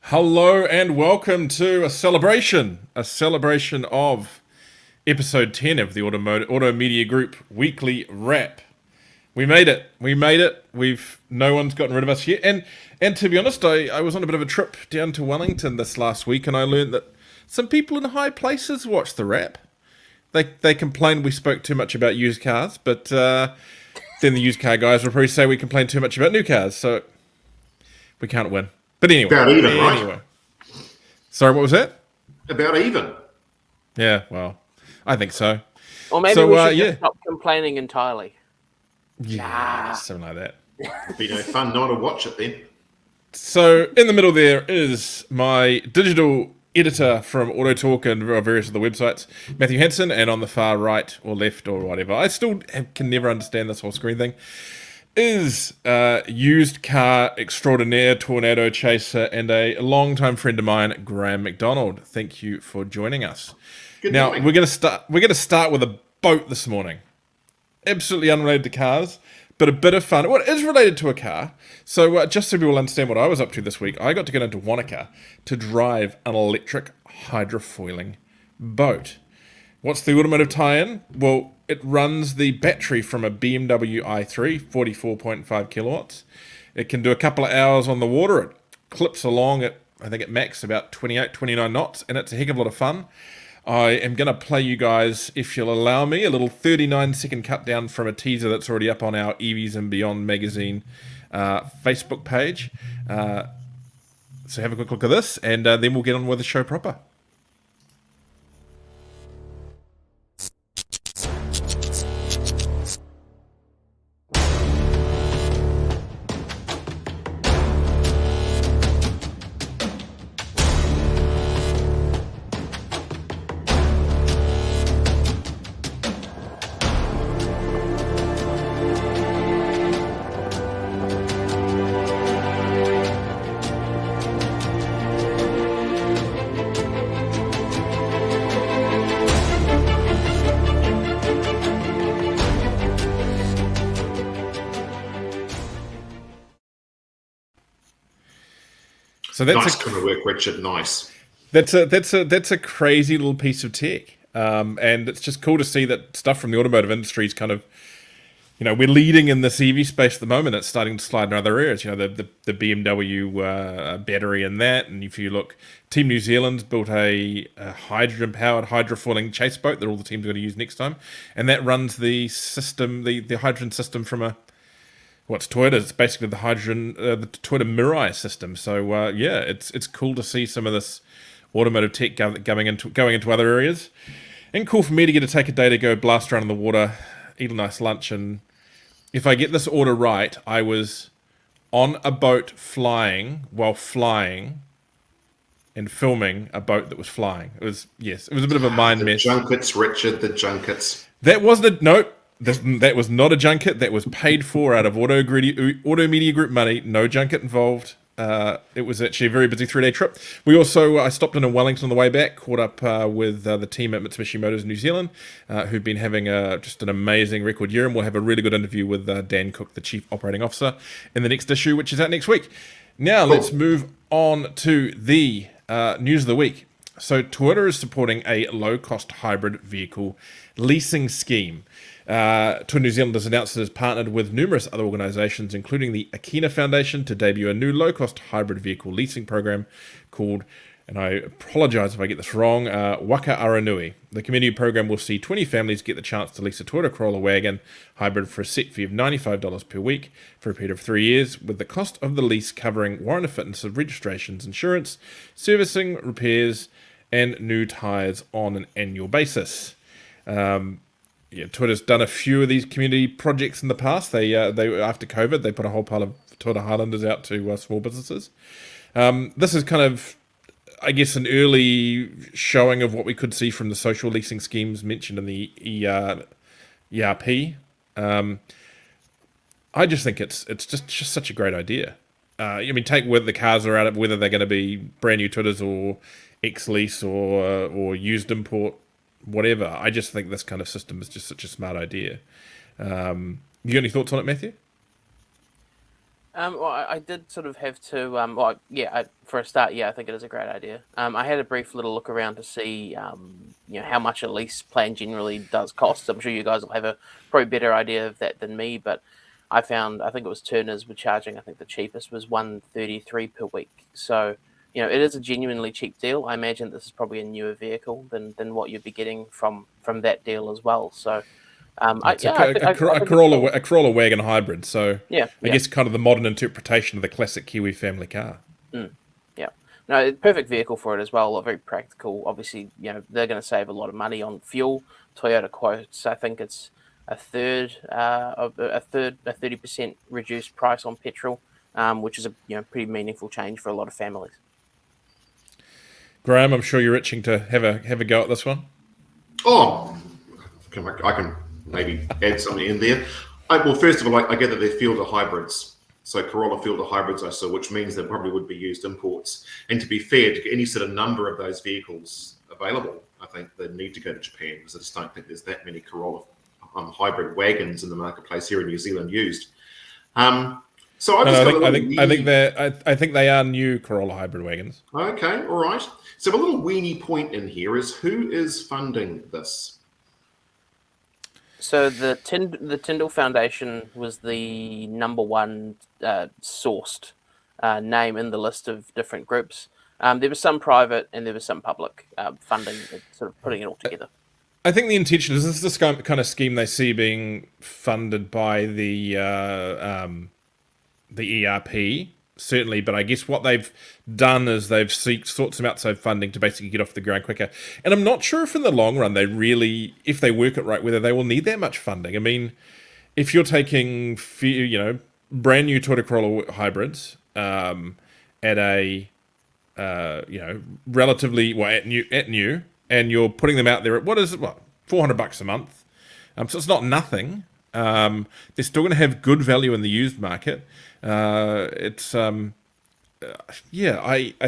Hello and welcome to a celebration of episode 10 of the Auto Media Group weekly wrap. We made it. No one's gotten rid of us yet. And to be honest, I was on a bit of a trip down to Wellington this last week, and I learned that some people in high places watch the wrap. They complained we spoke too much about used cars, but then the used car guys will probably say we complain too much about new cars, so we can't win. But anyway. About even, right? Sorry, what was that? About even. Yeah, well, I think so. Or maybe we should just stop complaining entirely. Yeah, something like that. It'd be no fun not to watch it then. So in the middle there is my digital editor from AutoTalk and various other websites, Matthew Hansen, and on the far right or left or whatever, I still can never understand this whole screen thing, is used car extraordinaire, tornado chaser, and a longtime friend of mine, Graham McDonald. Thank you for joining us. Good now morning. we're gonna start with a boat this morning. Absolutely unrelated to cars, but a bit of fun. Well, it is related to a car. So just so people understand what I was up to this week, I got to get into Wanaka to drive an electric hydrofoiling boat. What's the automotive tie-in? Well, it runs the battery from a BMW i3, 44.5 kilowatts. It can do a couple of hours on the water. It clips along at, I think, at max about 28, 29 knots, and it's a heck of a lot of fun. I am going to play you guys, if you'll allow me, a little 39-second cut down from a teaser that's already up on our EVs and Beyond magazine Facebook page. So have a quick look at this, and then we'll get on with the show proper. So that's nice kind of work, Richard. Nice. That's a crazy little piece of tech, and it's just cool to see that stuff from the automotive industry is kind of, we're leading in this EV space at the moment. It's starting to slide in other areas. The BMW battery and that, and if you look, Team New Zealand's built a hydrogen-powered hydrofoiling chase boat that all the teams are going to use next time, and that runs the system, the hydrogen system from what's Toyota? It's basically the hydrogen, the Toyota Mirai system. So it's cool to see some of this automotive tech going into other areas, and cool for me to get to take a day to go blast around in the water, eat a nice lunch, and if I get this order right, I was on a boat while flying, and filming a boat that was flying. It was a bit of a mind mess. Junkets, Richard, the Junkets. That wasn't that was not a junket. That was paid for out of Auto Media Group money. No junket involved. It was actually a very busy 3-day trip. I stopped in Wellington on the way back, caught up with the team at Mitsubishi Motors New Zealand, who've been having just an amazing record year, and we'll have a really good interview with Dan Cook, the Chief Operating Officer, in the next issue, which is out next week. Now, Let's move on to the news of the week. So Toyota is supporting a low-cost hybrid vehicle leasing scheme. Toyota New Zealand has announced it has partnered with numerous other organisations, including the Akina Foundation, to debut a new low-cost hybrid vehicle leasing program called, and I apologise if I get this wrong, Waka Aranui. The community program will see 20 families get the chance to lease a Toyota Corolla wagon hybrid for a set fee of $95 per week for a period of 3 years, with the cost of the lease covering warrant of fitness of registrations, insurance, servicing, repairs, and new tyres on an annual basis. Toyota's done a few of these community projects in the past. They after COVID, they put a whole pile of Toyota Highlanders out to small businesses. This is kind of, I guess, an early showing of what we could see from the social leasing schemes mentioned in the ERP. I just think it's just such a great idea. Take whether the cars are out, whether they're going to be brand new Toyotas or ex-lease or used import, whatever. I just think this kind of system is just such a smart idea. You got any thoughts on it, Matthew? Well, I did sort of have to. Well, yeah. For a start, yeah, I think it is a great idea. I had a brief little look around to see, how much a lease plan generally does cost. I'm sure you guys will have a probably better idea of that than me, but I found I think it was Turner's were charging. I think the cheapest was $133 per week. So it is a genuinely cheap deal. I imagine this is probably a newer vehicle than what you'd be getting from that deal as well. So. It's a I think it's cool. A Corolla wagon hybrid, so Yeah, I yeah. guess kind of the modern interpretation of the classic Kiwi family car. Yeah. No, perfect vehicle for it as well. Very practical. Obviously, they're going to save a lot of money on fuel. Toyota quotes, I think it's a 30% reduced price on petrol, which is a pretty meaningful change for a lot of families. Graham, I'm sure you're itching to have a go at this one. Oh, I can maybe add something in there. Well, first of all, I gather they're fielder hybrids. So Corolla fielder hybrids I saw, which means there probably would be used imports. And to be fair, to get any sort of number of those vehicles available, I think they need to go to Japan, because I just don't think there's that many Corolla hybrid wagons in the marketplace here in New Zealand used. So I think they are new Corolla hybrid wagons. Okay, all right. So a little weenie point in here is, who is funding this? So the Tyndall Foundation was the number one sourced name in the list of different groups. There was some private and there was some public funding, sort of putting it all together. I think the intention is, this is the kind of scheme they see being funded by the ERP, certainly, but I guess what they've done is they've sought some outside funding to basically get off the ground quicker. And I'm not sure if in the long run they really, if they work it right, whether they will need that much funding. I mean, if you're taking, brand new Toyota Corolla hybrids at a, relatively, at new, and you're putting them out there at, $400 a month. So it's not nothing. They're still going to have good value in the used market. I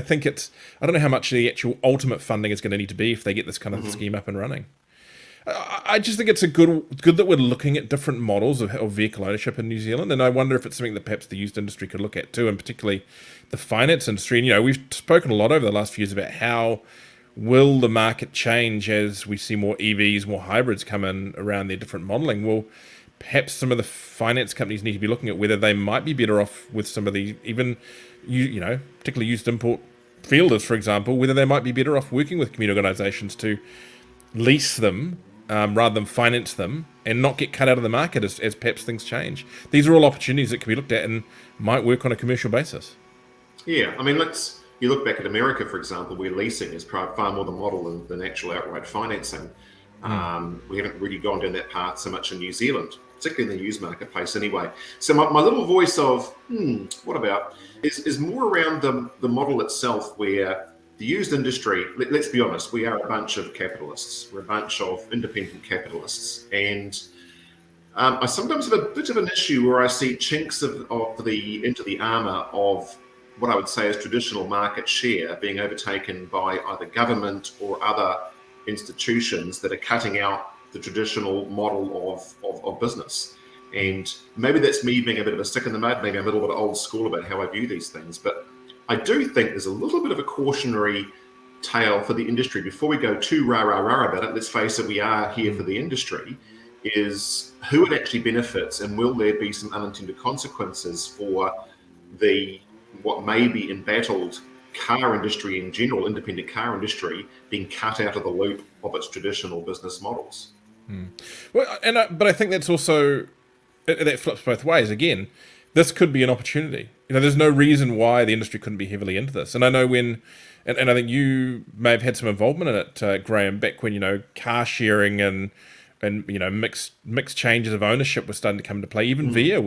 think I don't know how much the actual ultimate funding is going to need to be if they get this kind of scheme up and running. I just think it's good that we're looking at different models of vehicle ownership in New Zealand, and I wonder if it's something that perhaps the used industry could look at too, and particularly the finance industry. And we've spoken a lot over the last few years about how will the market change as we see more EVs, more hybrids come in around their different modelling. Well, perhaps some of the finance companies need to be looking at whether they might be better off with some of the, even, particularly used import fielders, for example, whether they might be better off working with community organisations to lease them rather than finance them and not get cut out of the market as perhaps things change. These are all opportunities that can be looked at and might work on a commercial basis. Yeah, I mean, you look back at America, for example, where leasing is far more the model than actual outright financing. We haven't really gone down that path so much in New Zealand, particularly in the used marketplace anyway. So my little voice of, what about, is more around the model itself, where the used industry, let's be honest, we are a bunch of capitalists. We're a bunch of independent capitalists. And I sometimes have a bit of an issue where I see chinks into the armour of what I would say is traditional market share being overtaken by either government or other institutions that are cutting out the traditional model of business. And maybe that's me being a bit of a stick in the mud, maybe I'm a little bit old school about how I view these things, but I do think there's a little bit of a cautionary tale for the industry before we go too rah-rah-rah about it. Let's face it, we are here for the industry, is who it actually benefits, and will there be some unintended consequences for what may be embattled car industry in general, independent car industry, being cut out of the loop of its traditional business models. Well, but I think that's also, that flips both ways. Again, this could be an opportunity. There's no reason why the industry couldn't be heavily into this. And I know and I think you may have had some involvement in it, Graham, back when car sharing and mixed changes of ownership were starting to come into play. Even VIA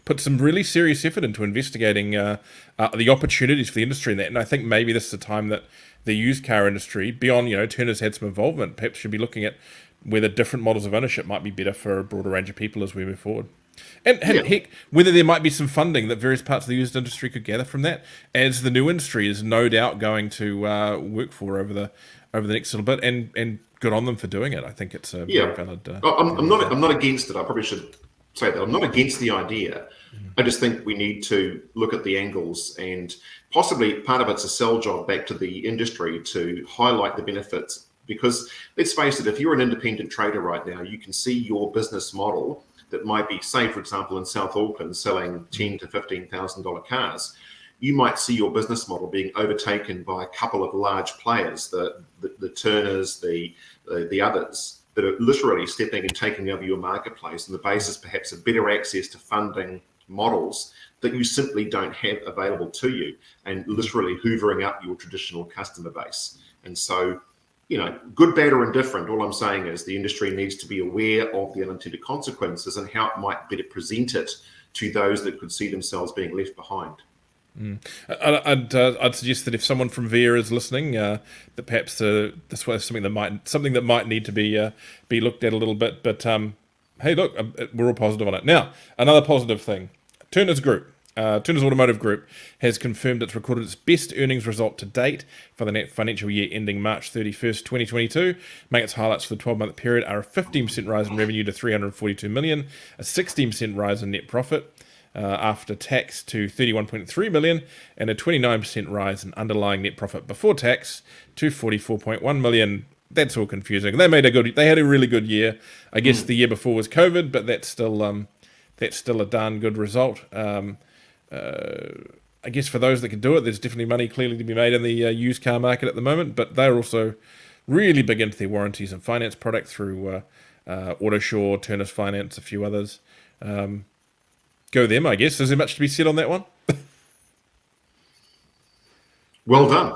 put some really serious effort into investigating the opportunities for the industry in that. And I think maybe this is a time that the used car industry, beyond Turner's had some involvement, perhaps should be looking at whether different models of ownership might be better for a broader range of people as we move forward. And heck, whether there might be some funding that various parts of the used industry could gather from that, as the new industry is no doubt going to work for over the next little bit, and good on them for doing it. I think it's a very valid. I'm not against it. I probably should say that I'm not against the idea. I just think we need to look at the angles, and possibly part of it's a sell job back to the industry to highlight the benefits. Because let's face it, if you're an independent trader right now, you can see your business model that might be, say, for example, in South Auckland, selling $10,000 to $15,000 cars. You might see your business model being overtaken by a couple of large players, the Turners, the others, that are literally stepping and taking over your marketplace on the basis perhaps of better access to funding models that you simply don't have available to you, and literally hoovering up your traditional customer base. And so, good, bad, or indifferent, all I'm saying is the industry needs to be aware of the unintended consequences and how it might better present it to those that could see themselves being left behind. I'd suggest that if someone from VIA is listening, that perhaps this was something that might need to be looked at a little bit. But hey, look, we're all positive on it. Now, another positive thing: Turners Automotive Group has confirmed it's recorded its best earnings result to date for the net financial year ending March 31st, 2022. Among its highlights for the 12-month period are a 15% rise in revenue to $342 million, a 16% rise in net profit after tax to $31.3 million, and a 29% rise in underlying net profit before tax to $44.1 million. That's all confusing. They had a really good year. I guess the year before was COVID, but that's still a darn good result. I guess for those that can do it, there's definitely money clearly to be made in the used car market at the moment, but they're also really big into their warranties and finance product through Autosure, Turners Finance, a few others. Go them, I guess. Is there much to be said on that one? Well done.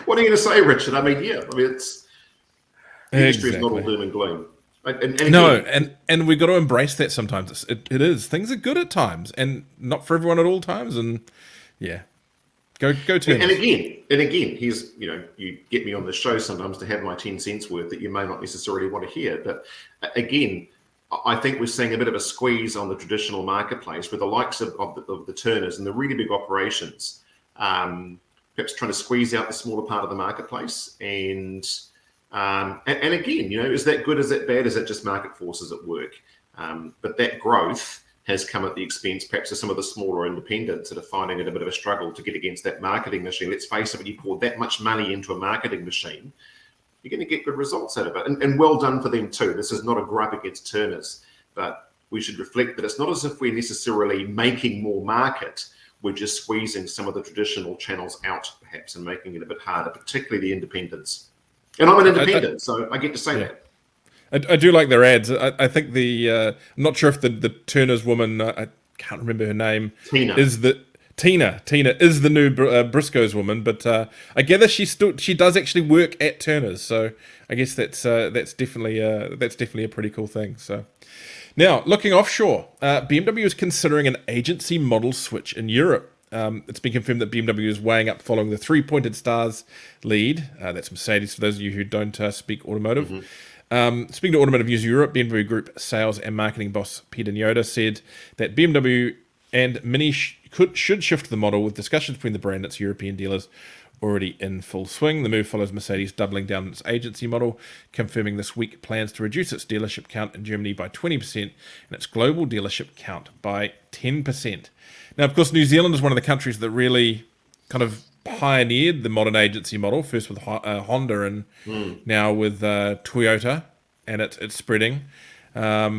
What are you going to say, Richard? It's the industry is not all doom and gloom. And we've got to embrace that sometimes. It is. Things are good at times, and not for everyone at all times. And yeah, go Turners. And again, here's, you get me on the show sometimes to have my 10 cents worth that you may not necessarily want to hear. But again, I think we're seeing a bit of a squeeze on the traditional marketplace with the likes of the Turners and the really big operations, perhaps trying to squeeze out the smaller part of the marketplace. And again, is that good? Is that bad? Is that just market forces at work? But that growth has come at the expense perhaps of some of the smaller independents that are finding it a bit of a struggle to get against that marketing machine. Let's face it, when you pour that much money into a marketing machine, you're going to get good results out of it. And well done for them too. This is not a gripe against Turners, but we should reflect that it's not as if we're necessarily making more market. We're just squeezing some of the traditional channels out perhaps and making it a bit harder, particularly the independents. And I'm an independent, so I get to say that. I do like their ads. I think I'm not sure if the Turners woman, I can't remember her name, Tina is the new Briscoe's woman, but I gather she does actually work at Turners, so I guess that's definitely a pretty cool thing. So now looking offshore, BMW is considering an agency model switch in Europe. It's been confirmed that BMW is weighing up following the three-pointed stars lead. That's Mercedes, for those of you who don't speak automotive. Speaking to Automotive News Europe, BMW Group sales and marketing boss Peter Nyoda said that BMW and Mini should shift the model, with discussions between the brand and its European dealers already in full swing. The move follows Mercedes doubling down on its agency model, confirming this week plans to reduce its dealership count in Germany by 20% and its global dealership count by 10%. Now, of course, New Zealand is one of the countries that really kind of pioneered the modern agency model, first with Honda and now with Toyota, and it's spreading. Are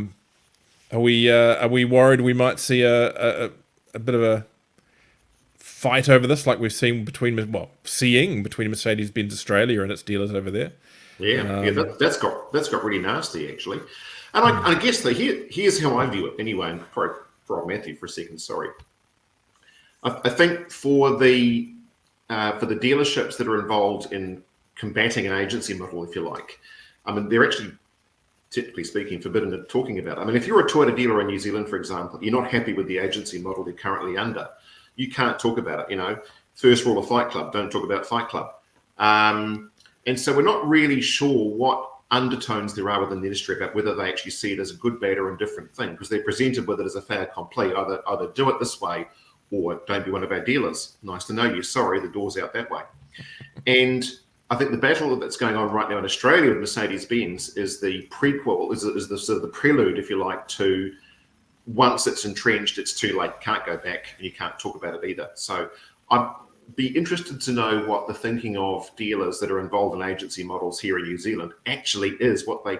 we worried we might see a bit of a fight over this, like we've seen between Mercedes-Benz Australia and its dealers over there? That's got really nasty, actually. And I guess here's how I view it anyway. And for Matthew for a second, sorry. I think for the dealerships that are involved in combating an agency model, if you like, they're actually, technically speaking, forbidden at talking about it. If you're a Toyota dealer in New Zealand, for example, you're not happy with the agency model they're currently under, you can't talk about it. First rule of Fight Club, don't talk about Fight Club. And so we're not really sure what undertones there are within the industry about whether they actually see it as a good, bad, or indifferent thing, because they're presented with it as a fait accompli. Either do it this way or don't be one of our dealers. Nice to know you. Sorry, the door's out that way. And I think the battle that's going on right now in Australia with Mercedes-Benz is the prequel, is the sort of the prelude, if you like, to once it's entrenched, it's too late. You can't go back, and you can't talk about it either. So I'd be interested to know what the thinking of dealers that are involved in agency models here in New Zealand actually is, what they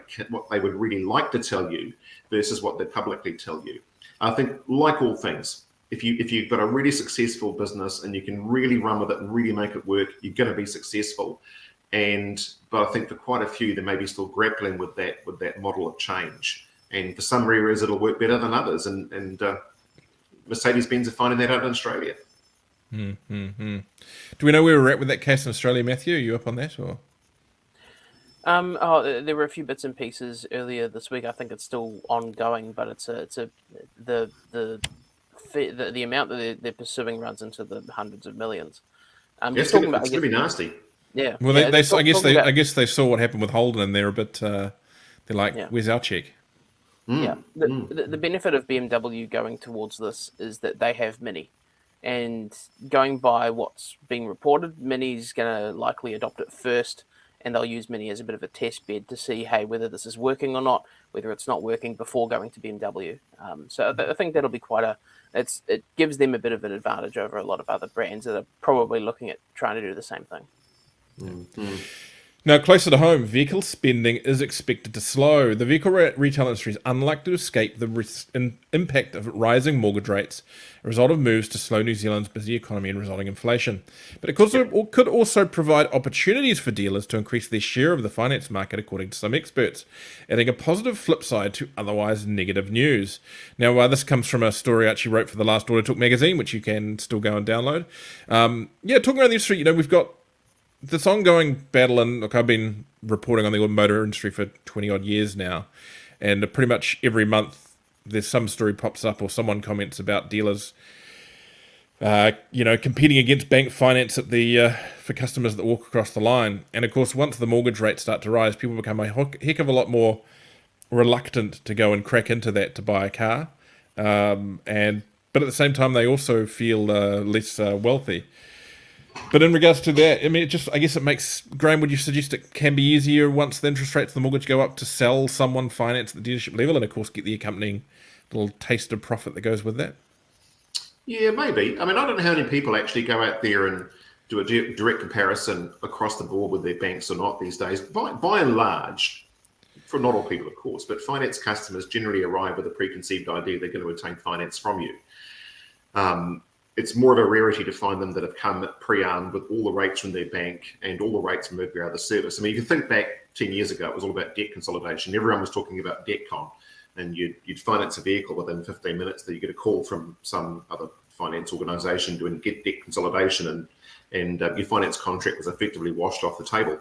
would really like to tell you versus what they publicly tell you. I think, like all things, if you've got a really successful business and you can really run with it and really make it work, you're going to be successful. But I think for quite a few, they may be still grappling with that model of change. And for some areas, it'll work better than others. And Mercedes-Benz are finding that out in Australia. Mm-hmm. Do we know where we're at with that case in Australia, Matthew? Are you up on that, or? There were a few bits and pieces earlier this week. I think it's still ongoing, but the amount that they're pursuing runs into the hundreds of millions. It's going to be nasty. Yeah. Well, yeah, I guess they saw what happened with Holden, and they're a bit. They're like, "Where's our check?" Yeah. The benefit of BMW going towards this is that they have Mini, and going by what's being reported, Mini's going to likely adopt it first, and they'll use Mini as a bit of a test bed to see, hey, whether this is working or not, whether it's not working before going to BMW. So I think that'll be it gives them a bit of an advantage over a lot of other brands that are probably looking at trying to do the same thing. Mm-hmm. Now, closer to home, vehicle spending is expected to slow. The vehicle retail industry is unlikely to escape the impact of rising mortgage rates, a result of moves to slow New Zealand's busy economy and resulting inflation. But it could also provide opportunities for dealers to increase their share of the finance market, according to some experts, adding a positive flip side to otherwise negative news. Now, this comes from a story I actually wrote for the last AutoTalk magazine, which you can still go and download. Talking around the industry, we've got this ongoing battle, and look, I've been reporting on the motor industry for 20 odd years now, and pretty much every month there's some story pops up or someone comments about dealers, competing against bank finance for customers that walk across the line. And of course, once the mortgage rates start to rise, people become a heck of a lot more reluctant to go and crack into that to buy a car, but at the same time they also feel less wealthy. But in regards to that, I guess it makes, Graham, would you suggest it can be easier once the interest rates of the mortgage go up to sell someone finance at the dealership level, and of course get the accompanying little taste of profit that goes with that? Yeah, maybe. I don't know how many people actually go out there and do a direct comparison across the board with their banks or not these days. By and large, for not all people, of course, but finance customers generally arrive with a preconceived idea they're going to obtain finance from you. It's more of a rarity to find them that have come pre-armed with all the rates from their bank and all the rates from every other service. If you think back 10 years ago, it was all about debt consolidation. Everyone was talking about DebtCon, and you'd finance a vehicle within 15 minutes that you get a call from some other finance organisation doing debt consolidation, and your finance contract was effectively washed off the table.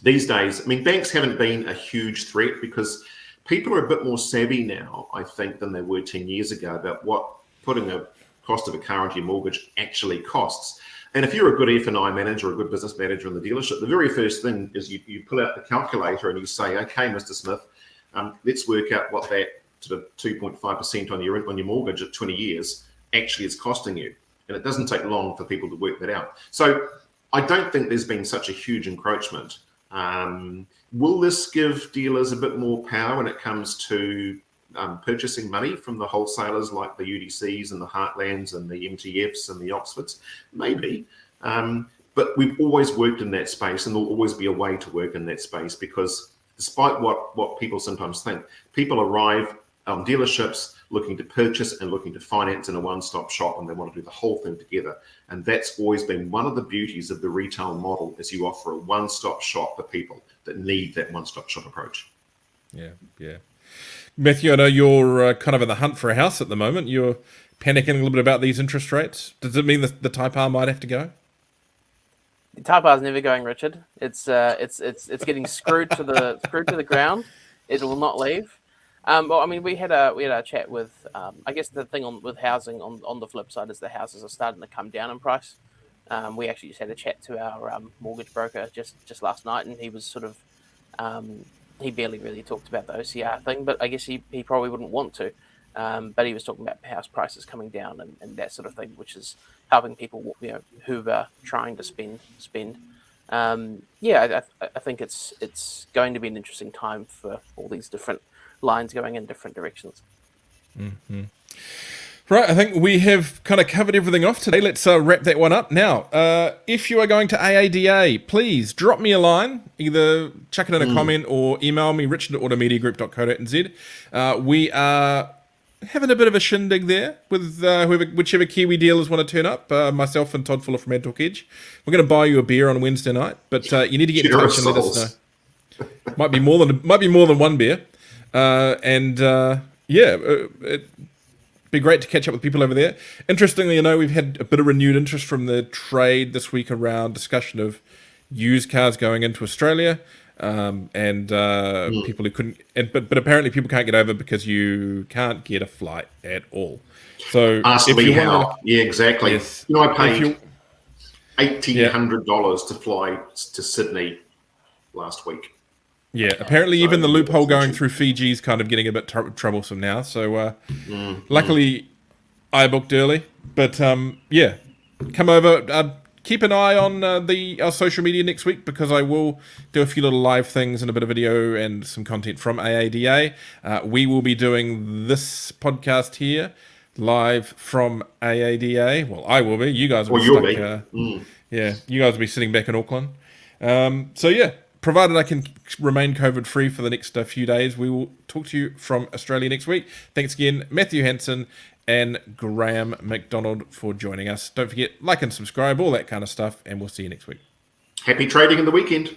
These days, banks haven't been a huge threat because people are a bit more savvy now, I think, than they were 10 years ago about what putting a cost of a car into your mortgage actually costs. And if you're a good F&I manager or a good business manager in the dealership, the very first thing is you pull out the calculator and you say, okay, Mr. Smith, let's work out what that sort of 2.5% on your mortgage at 20 years actually is costing you. And it doesn't take long for people to work that out. So I don't think there's been such a huge encroachment. Will this give dealers a bit more power when it comes to purchasing money from the wholesalers like the UDCs and the Heartlands and the MTFs and the Oxfords? Maybe. But we've always worked in that space, and there'll always be a way to work in that space, because despite what people sometimes think, people arrive on dealerships looking to purchase and looking to finance in a one-stop shop, and they want to do the whole thing together. And that's always been one of the beauties of the retail model, is you offer a one-stop shop for people that need that one-stop shop approach. Yeah. Matthew, I know you're kind of in the hunt for a house at the moment. You're panicking a little bit about these interest rates. Does it mean the Type R might have to go? The Type R is never going, Richard. It's getting screwed to the ground. It will not leave. We had a chat with. I guess the thing with housing on the flip side is the houses are starting to come down in price. We actually just had a chat to our mortgage broker just last night, and he was sort of. He barely really talked about the OCR thing, but I guess he probably wouldn't want to. But he was talking about house prices coming down and that sort of thing, which is helping people, who are trying to spend. I think it's going to be an interesting time for all these different lines going in different directions. Right, I think we have kind of covered everything off today. Let's wrap that one up. Now, if you are going to AADA, please drop me a line. Either chuck it in a comment or email me, richard@automediagroup.co.nz. We are having a bit of a shindig there with whichever Kiwi dealers want to turn up. Myself and Todd Fuller from AutoTalk Edge. We're going to buy you a beer on Wednesday night, but you need to get in touch and let us know. Might be more than one beer, it'd be great to catch up with people over there. Interestingly, we've had a bit of renewed interest from the trade this week around discussion of used cars going into Australia. People who couldn't, but apparently people can't get over because you can't get a flight at all. So ask if me you how. want Yeah, exactly. Yes. I paid $1,800 to fly to Sydney last week. Yeah, apparently even the loophole going through Fiji is kind of getting a bit troublesome now. So luckily I booked early, but come over. Keep an eye on our social media next week, because I will do a few little live things and a bit of video and some content from AADA. We will be doing this podcast here live from AADA. Well, I will be. You guys will be stuck. Yeah, you guys will be sitting back in Auckland. Provided I can remain COVID-free for the next few days, we will talk to you from Australia next week. Thanks again, Matthew Hansen and Graham McDonald, for joining us. Don't forget, like and subscribe, all that kind of stuff, and we'll see you next week. Happy trading in the weekend.